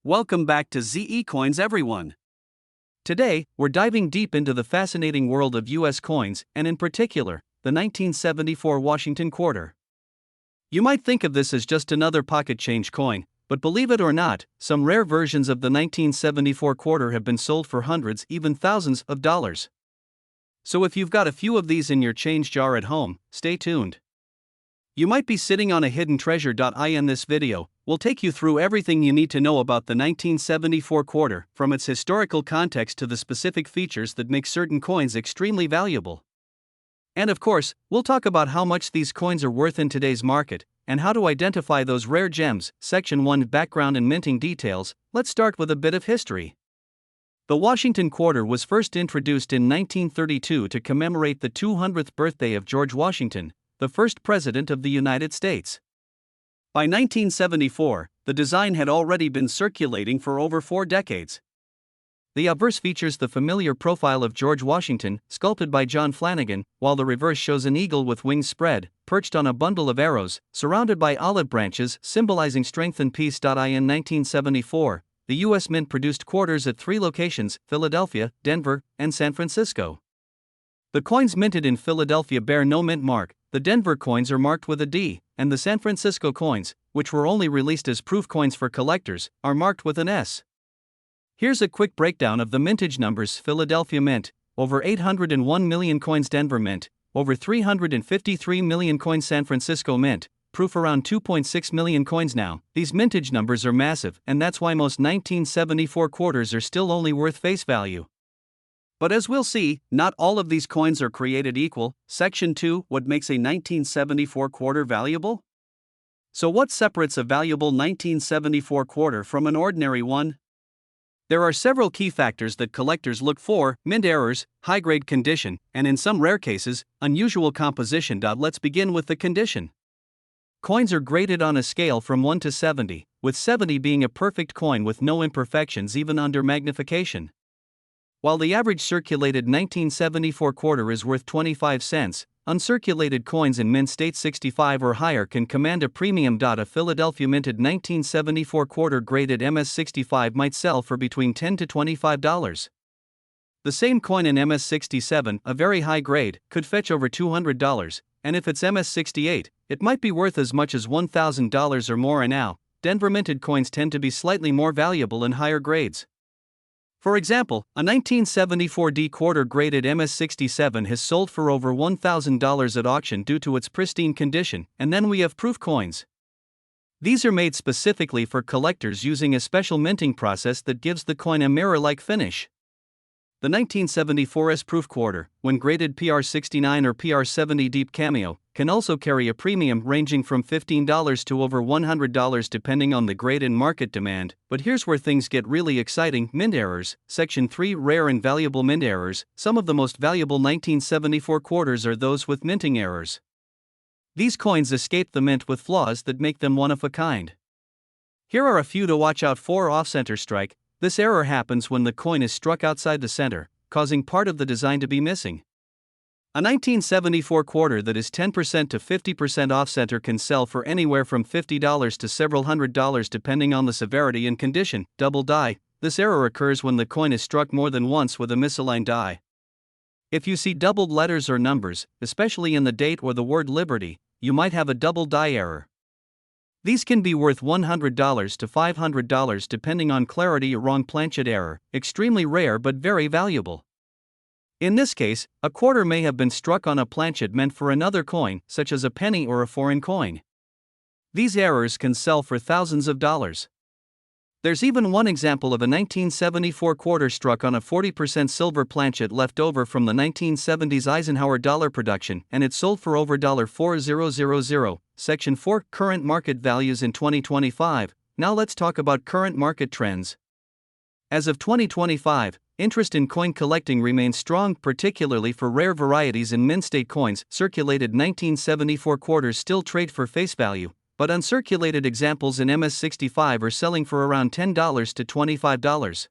Welcome back to ZE Coins, everyone. Today, we're diving deep into the fascinating world of US coins, and in particular, the 1974 Washington Quarter. You might think of this as just another pocket change coin, but believe it or not, some rare versions of the 1974 quarter have been sold for hundreds, even thousands of dollars. So if you've got a few of these in your change jar at home, stay tuned. You might be sitting on a hidden treasure. In this video, we'll take you through everything you need to know about the 1974 quarter, from its historical context to the specific features that make certain coins extremely valuable. And of course, we'll talk about how much these coins are worth in today's market, and how to identify those rare gems. Section 1: Background and Minting Details. Let's start with a bit of history. The Washington Quarter was first introduced in 1932 to commemorate the 200th birthday of George Washington, the first President of the United States. By 1974, the design had already been circulating for over 4 decades. The obverse features the familiar profile of George Washington, sculpted by John Flanagan, while the reverse shows an eagle with wings spread, perched on a bundle of arrows, surrounded by olive branches, symbolizing strength and peace. In 1974, the U.S. Mint produced quarters at 3 locations: Philadelphia, Denver, and San Francisco. The coins minted in Philadelphia bear no mint mark. The Denver coins are marked with a D, and the San Francisco coins, which were only released as proof coins for collectors, are marked with an S. Here's a quick breakdown of the mintage numbers. Philadelphia Mint, over 801 million coins. Denver Mint, over 353 million coins. San Francisco Mint, proof around 2.6 million coins now. These mintage numbers are massive, and that's why most 1974 quarters are still only worth face value. But as we'll see, not all of these coins are created equal. Section 2: What makes a 1974 quarter valuable? So what separates a valuable 1974 quarter from an ordinary one? There are several key factors that collectors look for: mint errors, high-grade condition, and in some rare cases, unusual composition. Let's begin with the condition. Coins are graded on a scale from 1 to 70, with 70 being a perfect coin with no imperfections even under magnification. While the average circulated 1974 quarter is worth 25 cents, uncirculated coins in mint state 65 or higher can command a premium. A Philadelphia minted 1974 quarter graded MS65 might sell for between $10 to $25. The same coin in MS67, a very high grade, could fetch over $200, and if it's MS68, it might be worth as much as $1,000 or more. And now, Denver minted coins tend to be slightly more valuable in higher grades. For example, a 1974 D quarter graded MS67 has sold for over $1,000 at auction due to its pristine condition. And then we have proof coins. These are made specifically for collectors using a special minting process that gives the coin a mirror-like finish. The 1974 S proof quarter, when graded PR69 or PR70 Deep Cameo, can also carry a premium ranging from $15 to over $100 depending on the grade and market demand. But here's where things get really exciting: mint errors. Section 3: Rare and valuable mint errors. Some of the most valuable 1974 quarters are those with minting errors. These coins escape the mint with flaws that make them one of a kind. Here are a few to watch out for. Off-center strike. This error happens when the coin is struck outside the center, causing part of the design to be missing. A 1974 quarter that is 10% to 50% off-center can sell for anywhere from $50 to several $100 depending on the severity and condition. Double die. This error occurs when the coin is struck more than once with a misaligned die. If you see doubled letters or numbers, especially in the date or the word Liberty, you might have a double die error. These can be worth $100 to $500 depending on clarity or wrong planchet error, extremely rare but very valuable. In this case, a quarter may have been struck on a planchet meant for another coin, such as a penny or a foreign coin. These errors can sell for thousands of dollars. There's even one example of a 1974 quarter struck on a 40% silver planchet left over from the 1970s Eisenhower dollar production, and it sold for over $4,000. Section 4: Current market values in 2025. Now let's talk about current market trends. As of 2025, interest in coin collecting remains strong, particularly for rare varieties in mint state coins. Circulated 1974 quarters still trade for face value, but uncirculated examples in MS65 are selling for around $10 to $25.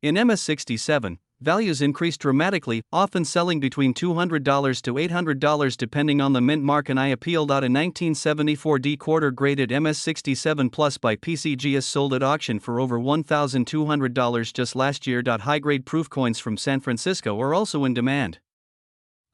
In MS67, values increased dramatically, often selling between $200 to $800 depending on the mint mark. And I appealed out a 1974 D quarter graded MS67 Plus by PCGS sold at auction for over $1,200 just last year. High-grade proof coins from San Francisco are also in demand.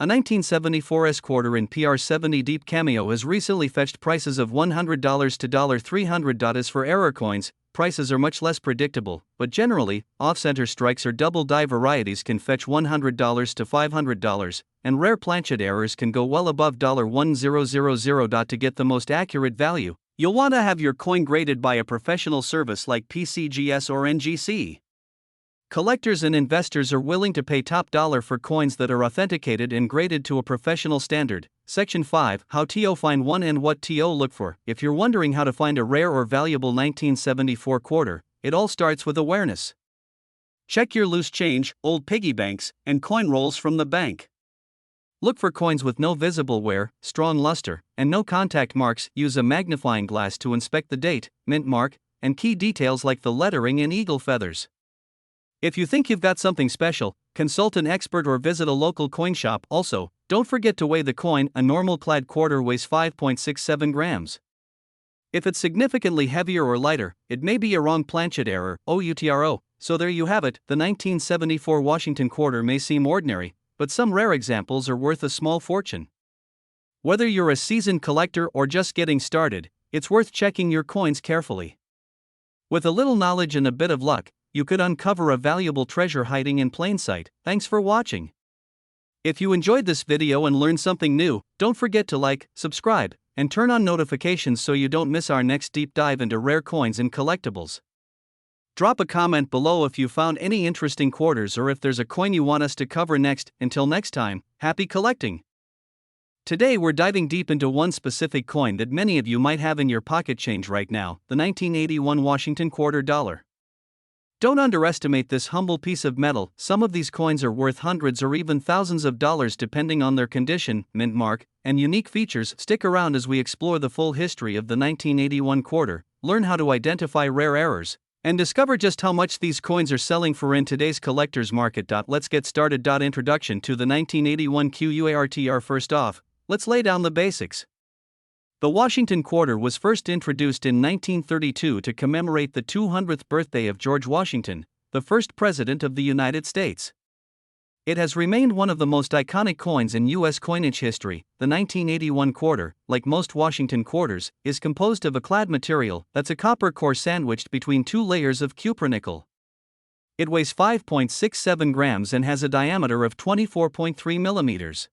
A 1974 S quarter in PR70 Deep Cameo has recently fetched prices of $100 to $300. As for error coins, prices are much less predictable, but generally, off-center strikes or double die varieties can fetch $100 to $500, and rare planchet errors can go well above $1000. To get the most accurate value, you'll want to have your coin graded by a professional service like PCGS or NGC. Collectors and investors are willing to pay top dollar for coins that are authenticated and graded to a professional standard. Section 5: How to find one and what to look for. If you're wondering how to find a rare or valuable 1974 quarter, it all starts with awareness. Check your loose change, old piggy banks, and coin rolls from the bank. Look for coins with no visible wear, strong luster, and no contact marks. Use a magnifying glass to inspect the date, mint mark, and key details like the lettering and eagle feathers. If you think you've got something special, consult an expert or visit a local coin shop. Also, don't forget to weigh the coin. A normal clad quarter weighs 5.67 grams. If it's significantly heavier or lighter, it may be a wrong planchet error, OUTRO. So there you have it. The 1974 Washington quarter may seem ordinary, but some rare examples are worth a small fortune. Whether you're a seasoned collector or just getting started, it's worth checking your coins carefully. With a little knowledge and a bit of luck, you could uncover a valuable treasure hiding in plain sight. Thanks for watching. If you enjoyed this video and learned something new, don't forget to like, subscribe, and turn on notifications so you don't miss our next deep dive into rare coins and collectibles. Drop a comment below if you found any interesting quarters or if there's a coin you want us to cover next. Until next time, happy collecting! Today we're diving deep into one specific coin that many of you might have in your pocket change right now, the 1981 Washington quarter dollar. Don't underestimate this humble piece of metal. Some of these coins are worth hundreds or even thousands of dollars depending on their condition, mint mark, and unique features. Stick around as we explore the full history of the 1981 quarter, learn how to identify rare errors, and discover just how much these coins are selling for in today's collector's market. Let's get started. Introduction to the 1981 QUARTR. First off, let's lay down the basics. The Washington quarter was first introduced in 1932 to commemorate the 200th birthday of George Washington, the first president of the United States. It has remained one of the most iconic coins in U.S. coinage history. The 1981 quarter, like most Washington quarters, is composed of a clad material that's a copper core sandwiched between two layers of cupronickel. It weighs 5.67 grams and has a diameter of 24.3 millimeters.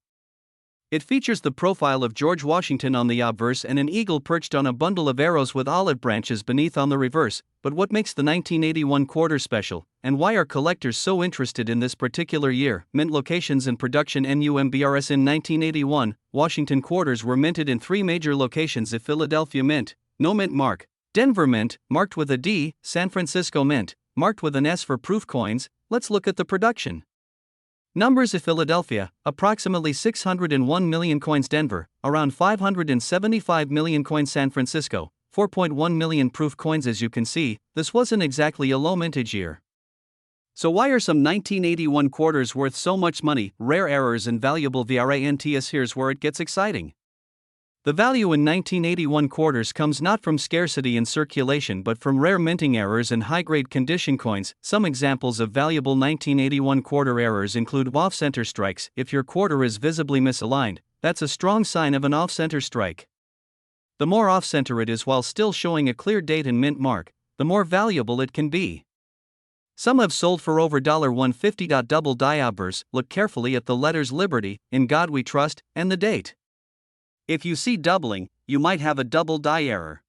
It features the profile of George Washington on the obverse and an eagle perched on a bundle of arrows with olive branches beneath on the reverse. But what makes the 1981 quarter special, and why are collectors so interested in this particular year? Mint locations and production. NUMBRS. In 1981, Washington quarters were minted in three major locations: the Philadelphia Mint, no mint mark; Denver Mint, marked with a D; San Francisco Mint, marked with an S for proof coins. Let's look at the production numbers. Of Philadelphia, approximately 601 million coins. Denver, around 575 million coins. San Francisco, 4.1 million proof coins. As you can see, this wasn't exactly a low mintage year. So why are some 1981 quarters worth so much money? Rare errors and valuable VRANTs. Here's where it gets exciting. The value in 1981 quarters comes not from scarcity in circulation but from rare minting errors and high-grade condition coins. Some examples of valuable 1981 quarter errors include off-center strikes. If your quarter is visibly misaligned, that's a strong sign of an off-center strike. The more off-center it is while still showing a clear date and mint mark, the more valuable it can be. Some have sold for over $150. Double die obverse. Look carefully at the letters Liberty, In God We Trust, and the date. If you see doubling, you might have a double die error.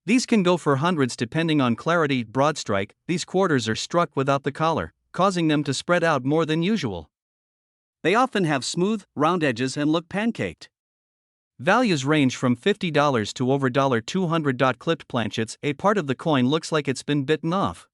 These can go for hundreds depending on clarity. Broad strike. These quarters are struck without the collar, causing them to spread out more than usual. They often have smooth, round edges and look pancaked. Values range from $50 to over $200. Clipped planchets. A part of the coin looks like it's been bitten off.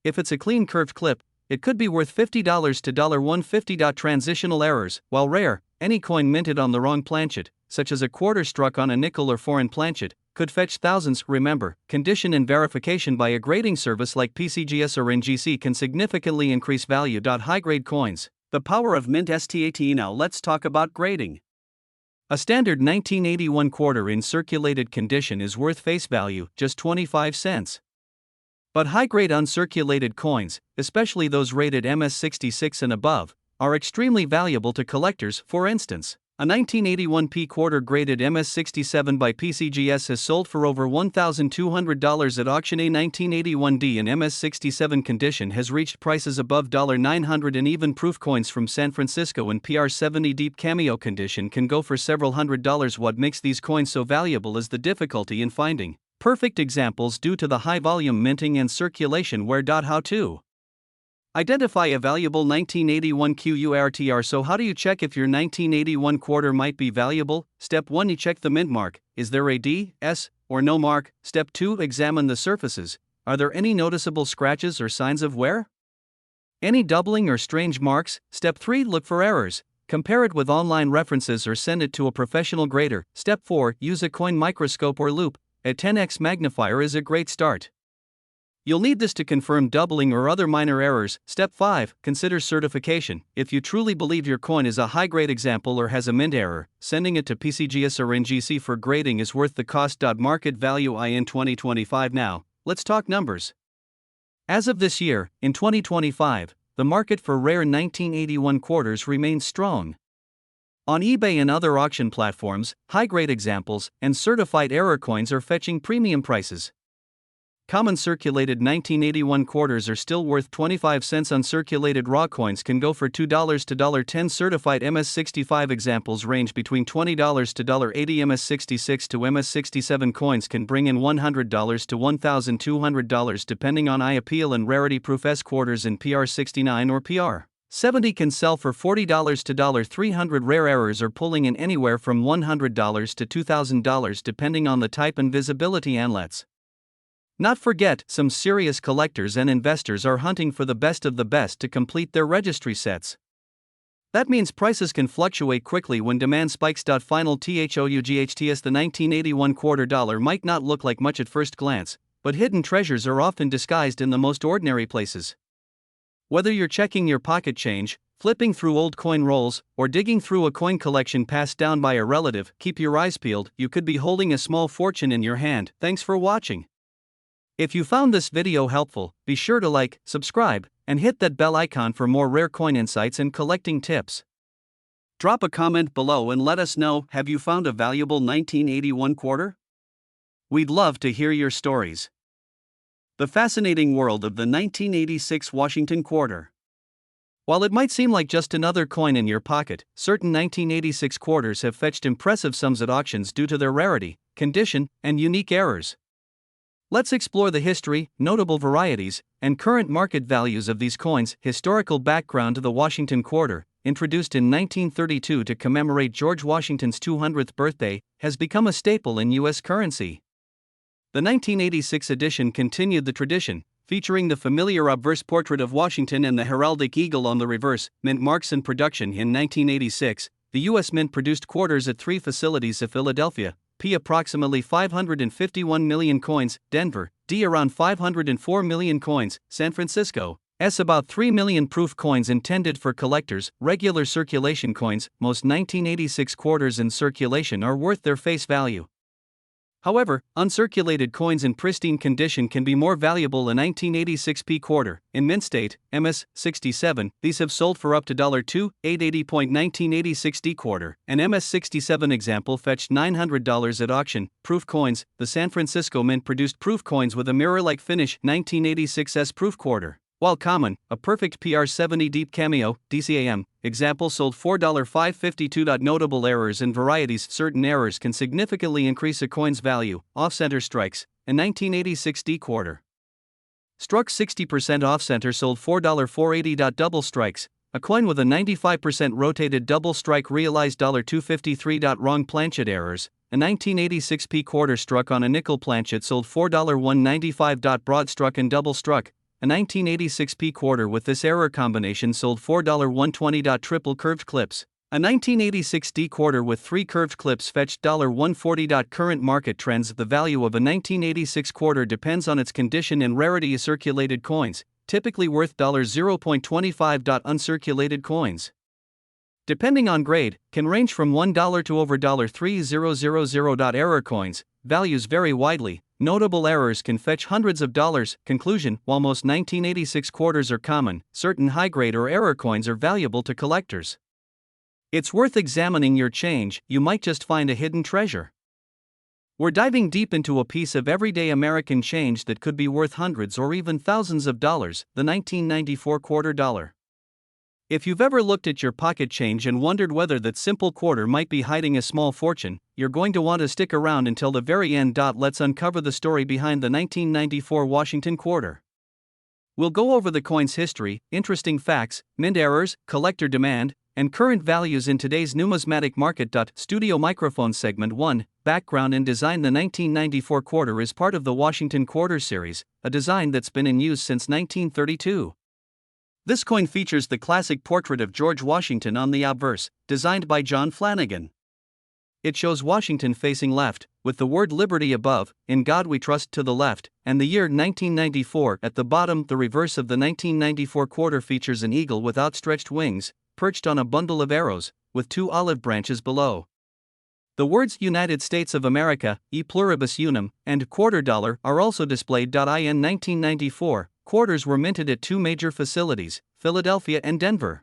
If it's a clean curved clip, it could be worth $50 to $150. Transitional errors. While rare, any coin minted on the wrong planchet, such as a quarter struck on a nickel or foreign planchet, could fetch thousands. Remember, condition and verification by a grading service like PCGS or NGC can significantly increase value. High-grade coins. The power of mint stat. Now let's talk about grading. A standard 1981 quarter in circulated condition is worth face value, just 25 cents. But high-grade uncirculated coins, especially those rated MS66 and above, are extremely valuable to collectors. For instance, a 1981 P quarter graded MS67 by PCGS has sold for over $1,200 at auction. A 1981 D in MS67 condition has reached prices above $900, and even proof coins from San Francisco in PR70 deep cameo condition can go for several $100s. What makes these coins so valuable is the difficulty in finding perfect examples due to the high volume minting and circulation. How to identify a valuable 1981 QURTR. So how do you check if your 1981 quarter might be valuable? Step 1. You check the mint mark. Is there a D, S, or no mark? Step 2. Examine the surfaces. Are there any noticeable scratches or signs of wear? Any doubling or strange marks? Step 3. Look for errors. Compare it with online references or send it to a professional grader. Step 4. Use a coin microscope or loupe. A 10x magnifier is a great start. You'll need this to confirm doubling or other minor errors. Step 5. Consider certification. If you truly believe your coin is a high-grade example or has a mint error, sending it to PCGS or NGC for grading is worth the cost. Market value in 2025. Now, let's talk numbers. As of this year, in 2025, the market for rare 1981 quarters remains strong. On eBay and other auction platforms, high-grade examples and certified error coins are fetching premium prices. Common circulated 1981 quarters are still worth 25 cents. Uncirculated raw coins can go for $2 to $10. Certified MS65 examples range between $20 to $80. MS66 to MS67 coins can bring in $100 to $1,200 depending on eye appeal and rarity. Proof S quarters in PR69 or PR70 can sell for $40 to $300. Rare errors are pulling in anywhere from $100 to $2,000 depending on the type and visibility. And let's not forget, some serious collectors and investors are hunting for the best of the best to complete their registry sets. That means prices can fluctuate quickly when demand spikes. Final THOUGHTS. The 1981 quarter dollar might not look like much at first glance, but hidden treasures are often disguised in the most ordinary places. Whether you're checking your pocket change, flipping through old coin rolls, or digging through a coin collection passed down by a relative, keep your eyes peeled. You could be holding a small fortune in your hand. Thanks for watching. If you found this video helpful, be sure to like, subscribe, and hit that bell icon for more rare coin insights and collecting tips. Drop a comment below and let us know, have you found a valuable 1981 quarter? We'd love to hear your stories. The fascinating world of the 1986 Washington quarter. While it might seem like just another coin in your pocket, certain 1986 quarters have fetched impressive sums at auctions due to their rarity, condition, and unique errors. Let's explore the history, notable varieties, and current market values of these coins. Historical background to the Washington quarter, introduced in 1932 to commemorate George Washington's 200th birthday, has become a staple in U.S. currency. The 1986 edition continued the tradition, featuring the familiar obverse portrait of Washington and the heraldic eagle on the reverse. Mint marks in production. In 1986, the U.S. Mint produced quarters at 3 facilities of Philadelphia, P approximately 551 million coins, Denver, D around 504 million coins, San Francisco, S about 3 million proof coins intended for collectors. Regular circulation coins, most 1986 quarters in circulation are worth their face value. However, uncirculated coins in pristine condition can be more valuable. A 1986 P quarter, in mint state, MS67, these have sold for up to $2,880. 1986 D quarter, an MS67 example fetched $900 at auction. Proof coins, the San Francisco Mint produced proof coins with a mirror-like finish. 1986 S proof quarter, while common, a perfect PR70 deep cameo, DCAM, example sold $4,552. Notable errors and varieties. Certain errors can significantly increase a coin's value. Off-center strikes, a 1986 D quarter struck 60% off-center, sold $4,480. Double strikes, a coin with a 95% rotated double strike, realized $253. Wrong planchet errors, a 1986 P quarter struck on a nickel planchet, sold $4,195. Broad struck and double struck, a 1986 P quarter with this error combination, sold $4,120. Triple curved clips, A 1986 D quarter with 3 curved clips fetched $140. Current market trends. The value of a 1986 quarter depends on its condition and rarity. Circulated coins, typically worth $0.25. Uncirculated coins, depending on grade, can range from $1 to over $3,000. Error coins, values vary widely. Notable errors can fetch hundreds of dollars. Conclusion: while most 1986 quarters are common, certain high-grade or error coins are valuable to collectors. It's worth examining your change, you might just find a hidden treasure. We're diving deep into a piece of everyday American change that could be worth hundreds or even thousands of dollars, the 1994 quarter dollar. If you've ever looked at your pocket change and wondered whether that simple quarter might be hiding a small fortune, you're going to want to stick around until the very end. Let's uncover the story behind the 1994 Washington quarter. We'll go over the coin's history, interesting facts, mint errors, collector demand, and current values in today's numismatic market. Studio microphone segment 1, background and design. The 1994 quarter is part of the Washington Quarter series, a design that's been in use since 1932. This coin features the classic portrait of George Washington on the obverse, designed by John Flanagan. It shows Washington facing left, with the word Liberty above, In God We Trust to the left, and the year 1994 at the bottom. The reverse of the 1994 quarter features an eagle with outstretched wings, perched on a bundle of arrows, with 2 olive branches below. The words United States of America, E pluribus unum, and quarter dollar are also displayed. In 1994, quarters were minted at 2 major facilities, Philadelphia and Denver.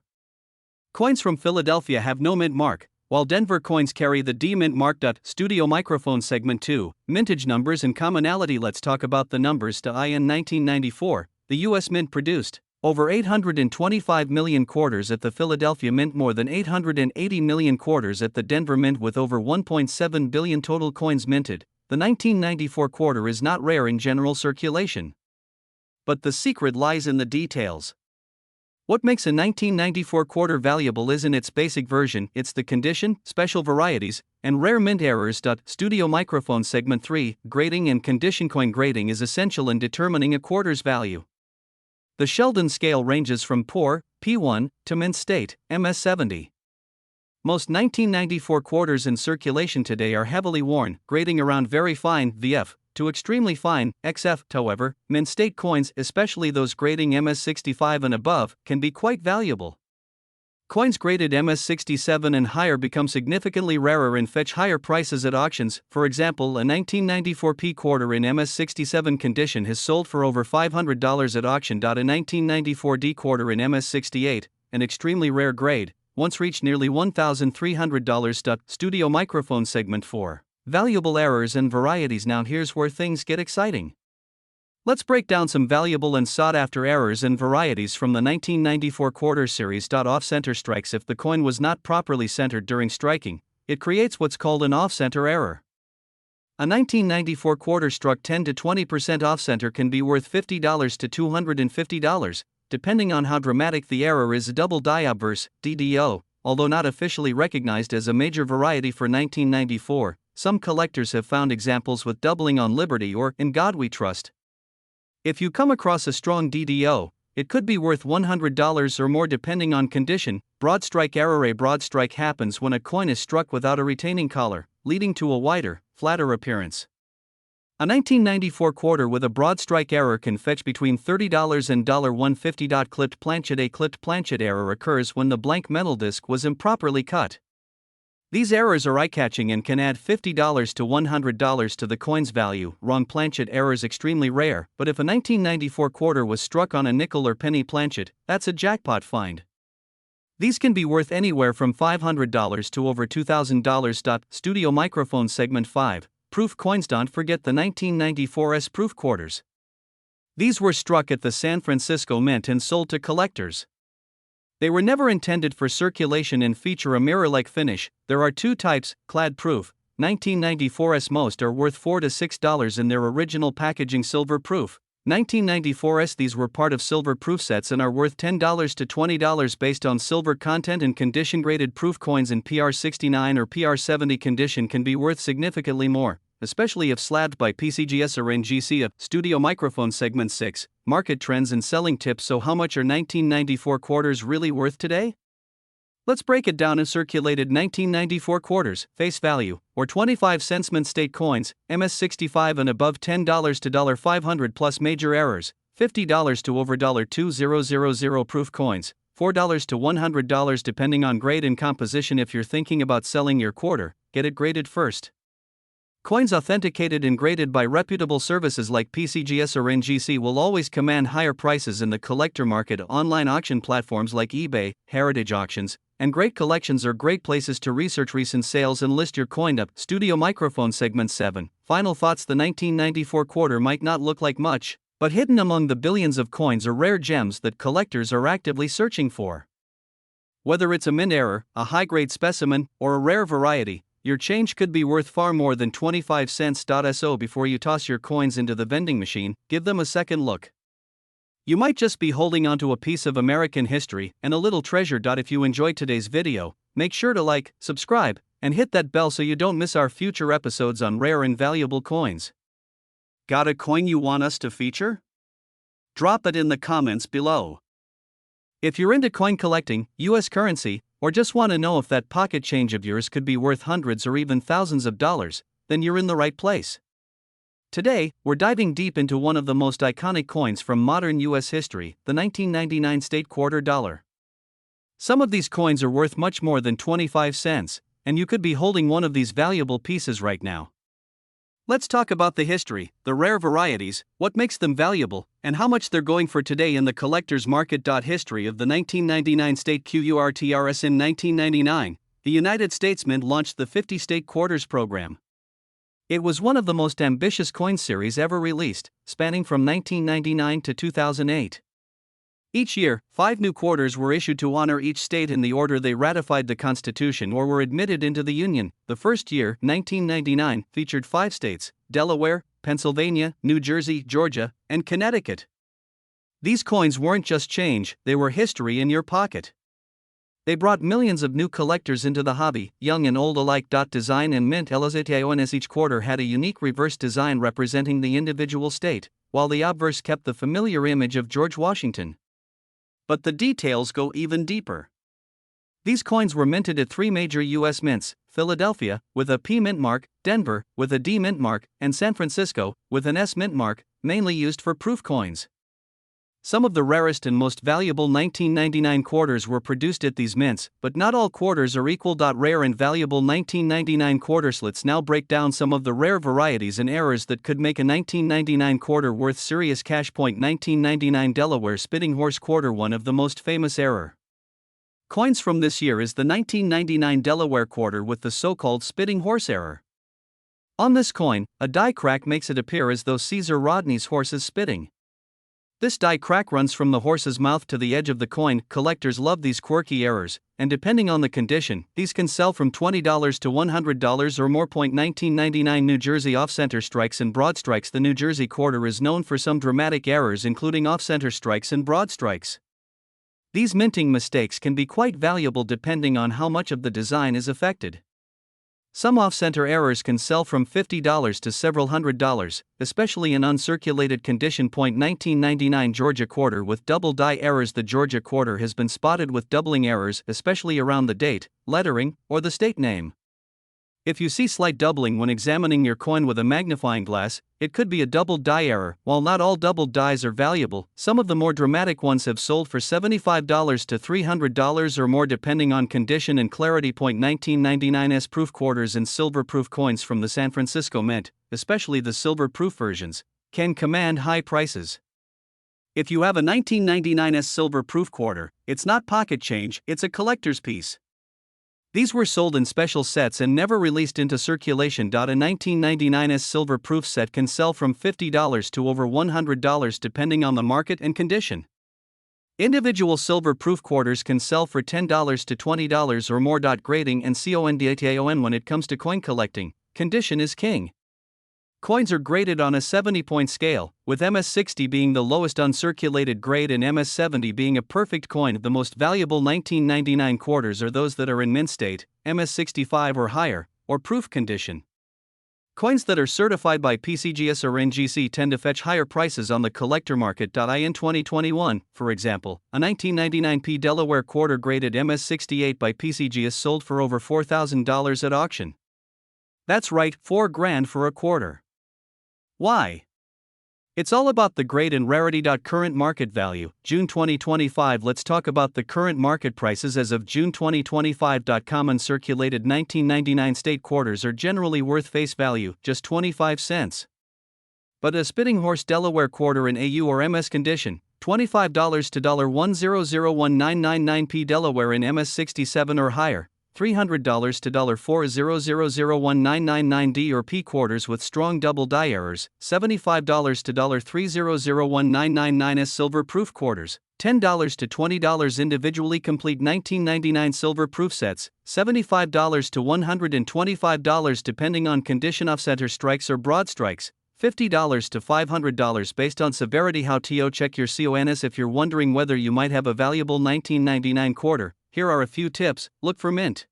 Coins from Philadelphia have no mint mark, while Denver coins carry the D mint mark. Studio microphone segment 2, mintage numbers and commonality. Let's talk about the numbers. In 1994, the U.S. Mint produced over 825 million quarters at the Philadelphia Mint, more than 880 million quarters at the Denver Mint, with over 1.7 billion total coins minted. The 1994 quarter is not rare in general circulation. But the secret lies in the details. What makes a 1994 quarter valuable isn't its basic version, it's the condition, special varieties, and rare mint errors. Studio microphone segment 3, grading and condition. Coin grading is essential in determining a quarter's value. The Sheldon scale ranges from poor, P1, to mint state, MS70. Most 1994 quarters in circulation today are heavily worn, grading around very fine, VF, to extremely fine, XF. However, mint state coins, especially those grading MS65 and above, can be quite valuable. Coins graded MS67 and higher become significantly rarer and fetch higher prices at auctions. For example, a 1994 P quarter in MS67 condition has sold for over $500 at auction. A 1994 D quarter in MS68, an extremely rare grade, once reached nearly $1,300. Studio microphone segment 4, valuable errors and varieties. Now here's where things get exciting. Let's break down some valuable and sought-after errors and varieties from the 1994 quarter series. Off-center strikes. If the coin was not properly centered during striking, it creates what's called an off-center error. A 1994 quarter struck 10 to 20% off-center can be worth $50 to $250, depending on how dramatic the error is. Double die obverse, DDO, although not officially recognized as a major variety for 1994, some collectors have found examples with doubling on Liberty or In God We Trust. If you come across a strong DDO, it could be worth $100 or more depending on condition. Broad strike error. A broad strike happens when a coin is struck without a retaining collar, leading to a wider, flatter appearance. A 1994 quarter with a broad strike error can fetch between $30 and $150. Clipped planchet. A clipped planchet error occurs when the blank metal disc was improperly cut. These errors are eye-catching and can add $50 to $100 to the coin's value. Wrong planchet errors extremely rare, but if a 1994 quarter was struck on a nickel or penny planchet, that's a jackpot find. These can be worth anywhere from $500 to over $2,000. Studio microphone segment 5, proof coins. Don't forget the 1994's proof quarters. These were struck at the San Francisco Mint and sold to collectors. They were never intended for circulation and feature a mirror-like finish. There are 2 types, clad proof. 1994's most are worth $4 to $6 in their original packaging. Silver proof. 1994's these were part of silver proof sets and are worth $10 to $20 based on silver content and condition. Graded proof coins in PR69 or PR70 condition can be worth significantly more, especially if slabbed by PCGS or NGC. Studio microphone segment 6, market trends and selling tips. So how much are 1994 quarters really worth today? Let's break it down in circulated 1994 quarters, face value, or 25 cents mint state coins, MS65 and above $10 to $500 plus major errors, $50 to over $2000 proof coins, $4 to $100 depending on grade and composition. If you're thinking about selling your quarter, get it graded first. Coins authenticated and graded by reputable services like PCGS or NGC will always command higher prices in the collector market. Online auction platforms like eBay, Heritage Auctions, and Great Collections are great places to research recent sales and list your coin up. Studio Microphone Segment 7. Final thoughts. The 1994 quarter might not look like much, but hidden among the billions of coins are rare gems that collectors are actively searching for. Whether it's a mint error, a high-grade specimen, or a rare variety, your change could be worth far more than 25 cents. So before you toss your coins into the vending machine, give them a second look. You might just be holding onto a piece of American history and a little treasure. If you enjoyed today's video, make sure to like, subscribe, and hit that bell so you don't miss our future episodes on rare and valuable coins. Got a coin you want us to feature? Drop it in the comments below. If you're into coin collecting, US currency, or just want to know if that pocket change of yours could be worth hundreds or even thousands of dollars, then you're in the right place. Today, we're diving deep into one of the most iconic coins from modern US history, the 1999 state quarter dollar. Some of these coins are worth much more than 25 cents, and you could be holding one of these valuable pieces right now. Let's talk about the history, the rare varieties, what makes them valuable, and how much they're going for today in the collector's market. History of the 1999 state QURTRS. In 1999, the United States Mint launched the 50 state quarters program. It was one of the most ambitious coin series ever released, spanning from 1999 to 2008. Each year, 5 new quarters were issued to honor each state in the order they ratified the Constitution or were admitted into the Union. The first year, 1999, featured 5 states: Delaware, Pennsylvania, New Jersey, Georgia, and Connecticut. These coins weren't just change, they were history in your pocket. They brought millions of new collectors into the hobby, young and old alike. Design and mint elusive. Each quarter had a unique reverse design representing the individual state, while the obverse kept the familiar image of George Washington. But the details go even deeper. These coins were minted at 3 major U.S. mints: Philadelphia, with a P mint mark, Denver, with a D mint mark, and San Francisco, with an S mint mark, mainly used for proof coins. Some of the rarest and most valuable 1999 quarters were produced at these mints, but not all quarters are equal. Rare and valuable 1999 quarters. Let's now break down some of the rare varieties and errors that could make a 1999 quarter worth serious cash. 1999 Delaware Spitting Horse Quarter. One of the most famous error coins from this year is the 1999 Delaware quarter with the so-called spitting horse error. On this coin, a die crack makes it appear as though Caesar Rodney's horse is spitting. This die crack runs from the horse's mouth to the edge of the coin. Collectors love these quirky errors, and depending on the condition, these can sell from $20 to $100 or more. 1999 New Jersey off-center strikes and broad strikes. The New Jersey quarter is known for some dramatic errors, including off-center strikes and broad strikes. These minting mistakes can be quite valuable depending on how much of the design is affected. Some off-center errors can sell from $50 to several $100s, especially in uncirculated condition. 1999 Georgia quarter with double die errors. The Georgia quarter has been spotted with doubling errors, especially around the date, lettering, or the state name. If you see slight doubling when examining your coin with a magnifying glass, it could be a doubled die error. While not all doubled dies are valuable, some of the more dramatic ones have sold for $75 to $300 or more depending on condition and clarity. 1999 proof quarters and silver proof coins from the San Francisco Mint, especially the silver proof versions, can command high prices. If you have a 1999 silver proof quarter, it's not pocket change, it's a collector's piece. These were sold in special sets and never released into circulation. A 1999 silver proof set can sell from $50 to over $100 depending on the market and condition. Individual silver proof quarters can sell for $10 to $20 or more. Grading and CONDATION. When it comes to coin collecting, condition is king. Coins are graded on a 70-point scale, with MS60 being the lowest uncirculated grade and MS70 being a perfect coin. The most valuable 1999 quarters are those that are in mint state, MS65 or higher, or proof condition. Coins that are certified by PCGS or NGC tend to fetch higher prices on the collector market. In 2021, for example, a 1999p Delaware quarter graded MS68 by PCGS sold for over $4,000 at auction. That's right, $4,000 for a quarter. Why? It's all about the grade and rarity. Current market value, June 2025. Let's talk about the current market prices as of June 2025. Common circulated 1999 state quarters are generally worth face value, just 25 cents. But a Spitting Horse Delaware quarter in AU or MS condition, $25 to $1001999p Delaware in MS67 or higher, $300 to $4000199D or P quarters with strong double die errors, $75 to $3001999S silver proof quarters, $10 to $20 individually complete 1999 silver proof sets, $75 to $125 depending on condition off-center strikes or broad strikes, $50 to $500 based on severity. How to check your CONS if you're wondering whether you might have a valuable 1999 quarter. Here are a few tips. Look for mint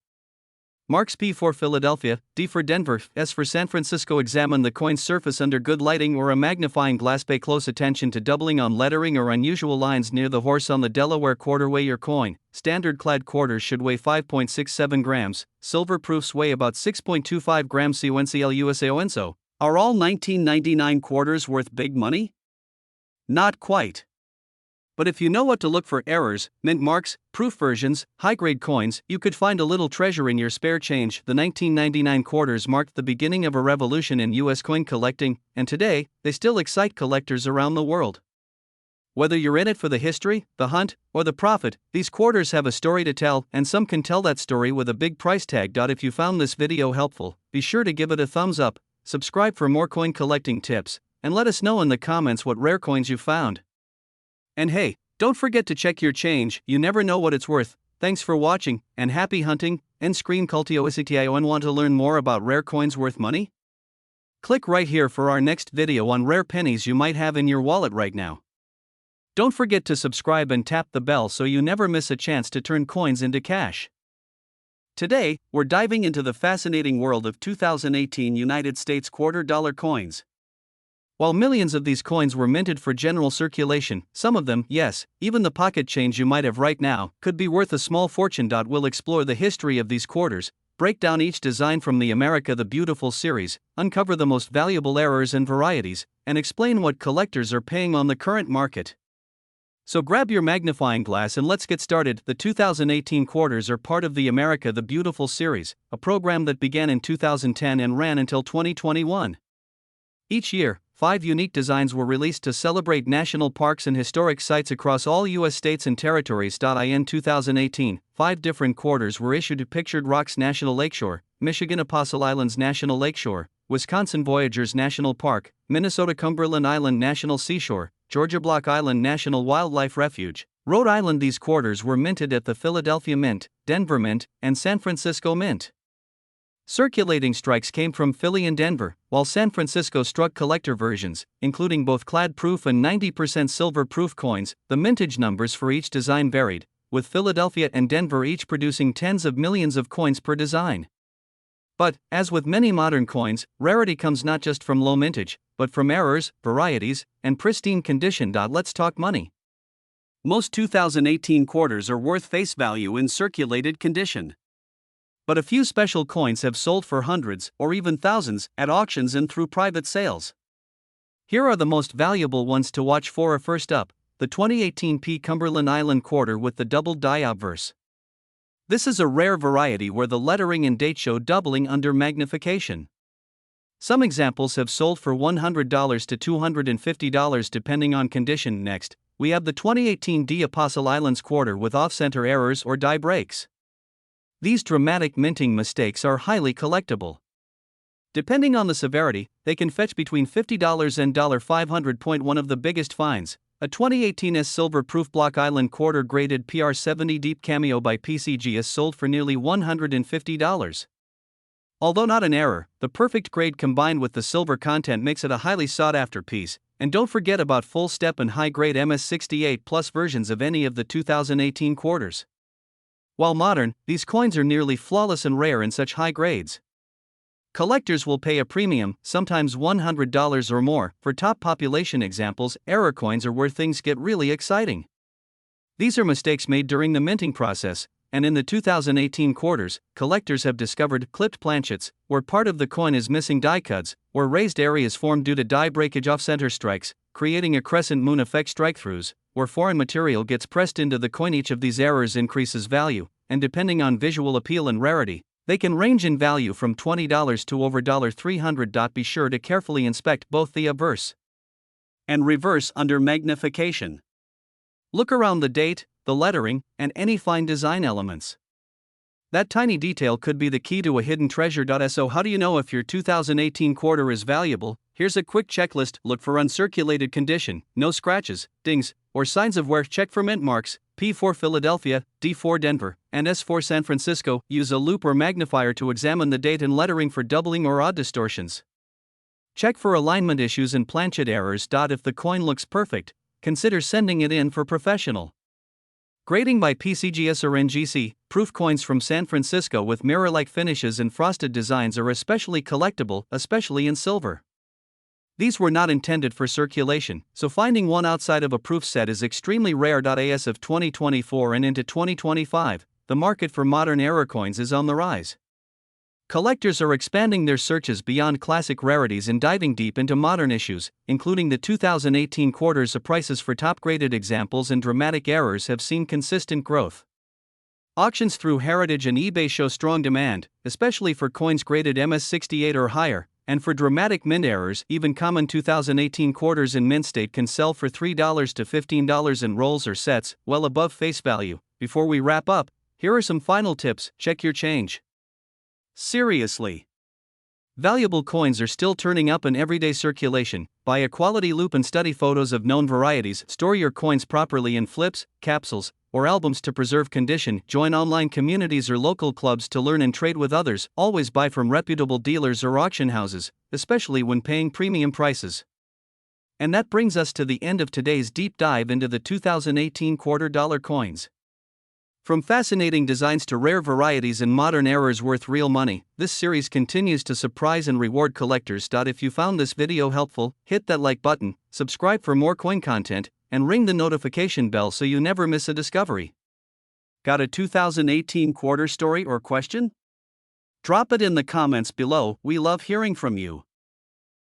marks: P for Philadelphia, D for Denver, S for San Francisco. Examine the coin's surface under good lighting or a magnifying glass. Pay close attention to doubling on lettering or unusual lines near the horse on the Delaware quarter. Weigh your coin. Standard clad quarters should weigh 5.67 grams, silver proofs weigh about 6.25 grams. CONCLUSAONSO. Are all 1999 quarters worth big money? Not quite. But if you know what to look for: errors, mint marks, proof versions, high-grade coins, you could find a little treasure in your spare change. The 1999 quarters marked the beginning of a revolution in U.S. coin collecting, and today, they still excite collectors around the world. Whether you're in it for the history, the hunt, or the profit, these quarters have a story to tell, and some can tell that story with a big price tag. If you found this video helpful, be sure to give it a thumbs up, subscribe for more coin collecting tips, and let us know in the comments what rare coins you found. And hey, don't forget to check your change, you never know what it's worth. Thanks for watching, and happy hunting. End screen. Cultio. Want to learn more about rare coins worth money? Click right here for our next video on rare pennies you might have in your wallet right now. Don't forget to subscribe and tap the bell so you never miss a chance to turn coins into cash. Today, we're diving into the fascinating world of 2018 United States $quarter coins. While millions of these coins were minted for general circulation, some of them, yes, even the pocket change you might have right now, could be worth a small fortune. We'll explore the history of these quarters, break down each design from the America the Beautiful series, uncover the most valuable errors and varieties, and explain what collectors are paying on the current market. So grab your magnifying glass and let's get started. The 2018 quarters are part of the America the Beautiful series, a program that began in 2010 and ran until 2021. Each year, 5 unique designs were released to celebrate national parks and historic sites across all U.S. states and territories. In 2018, 5 different quarters were issued to Pictured Rocks National Lakeshore, Michigan Apostle Islands National Lakeshore, Wisconsin Voyageurs National Park, Minnesota Cumberland Island National Seashore, Georgia Block Island National Wildlife Refuge, Rhode Island. These quarters were minted at the Philadelphia Mint, Denver Mint, and San Francisco Mint. Circulating strikes came from Philly and Denver, while San Francisco struck collector versions, including both clad proof and 90% silver proof coins. The mintage numbers for each design varied, with Philadelphia and Denver each producing tens of millions of coins per design. But, as with many modern coins, rarity comes not just from low mintage, but from errors, varieties, and pristine condition. Let's talk money. Most 2018 quarters are worth face value in circulated condition. But a few special coins have sold for hundreds, or even thousands, at auctions and through private sales. Here are the most valuable ones to watch for. First up, the 2018 P Cumberland Island quarter with the double die obverse. This is a rare variety where the lettering and date show doubling under magnification. Some examples have sold for $100 to $250 depending on condition. Next, we have the 2018 D Apostle Islands quarter with off-center errors or die breaks. These dramatic minting mistakes are highly collectible. Depending on the severity, they can fetch between $50 and $500. One of the biggest finds, a 2018 S silver proof Block Island quarter graded PR70 Deep Cameo by PCGS sold for nearly $150. Although not an error, the perfect grade combined with the silver content makes it a highly sought-after piece. And don't forget about full step and high-grade MS68 plus versions of any of the 2018 quarters. While modern, these coins are nearly flawless and rare in such high grades. Collectors will pay a premium, sometimes $100 or more, for top population examples. Error coins are where things get really exciting. These are mistakes made during the minting process, and in the 2018 quarters, collectors have discovered clipped planchets, where part of the coin is missing die cuts, or raised areas formed due to die breakage off-center strikes, creating a crescent moon effect strike-throughs, where foreign material gets pressed into the coin. Each of these errors increases value, and depending on visual appeal and rarity, they can range in value from $20 to over $300. Be sure to carefully inspect both the obverse and reverse under magnification. Look around the date, the lettering, and any fine design elements. That tiny detail could be the key to a hidden treasure. So how do you know if your 2018 quarter is valuable? Here's a quick checklist. Look for uncirculated condition, no scratches, dings, or signs of wear. Check for mint marks, P4 Philadelphia, D4 Denver, and S4 San Francisco. Use a loupe or magnifier to examine the date and lettering for doubling or odd distortions. Check for alignment issues and planchet errors. If the coin looks perfect, consider sending it in for professional grading by PCGS or NGC. Proof coins from San Francisco with mirror-like finishes and frosted designs are especially collectible, especially in silver. These were not intended for circulation, so finding one outside of a proof set is extremely rare. As of 2024 and into 2025, the market for modern error coins is on the rise. Collectors are expanding their searches beyond classic rarities and diving deep into modern issues, including the 2018 quarters. Prices for top-graded examples and dramatic errors have seen consistent growth. Auctions through Heritage and eBay show strong demand, especially for coins graded MS68 or higher, and for dramatic mint errors. Even common 2018 quarters in mint state can sell for $3 to $15 in rolls or sets, well above face value. Before we wrap up, here are some final tips. Check your change. Seriously. Valuable coins are still turning up in everyday circulation. Buy a quality loupe and study photos of known varieties. Store your coins properly in flips, capsules, or albums to preserve condition. Join online communities or local clubs to learn and trade with others. Always buy from reputable dealers or auction houses, especially when paying premium prices. And that brings us to the end of today's deep dive into the 2018 quarter-dollar coins. From fascinating designs to rare varieties and modern errors worth real money, this series continues to surprise and reward collectors. If you found this video helpful, hit that like button, subscribe for more coin content, and ring the notification bell so you never miss a discovery. Got a 2018 quarter story or question? Drop it in the comments below. We love hearing from you.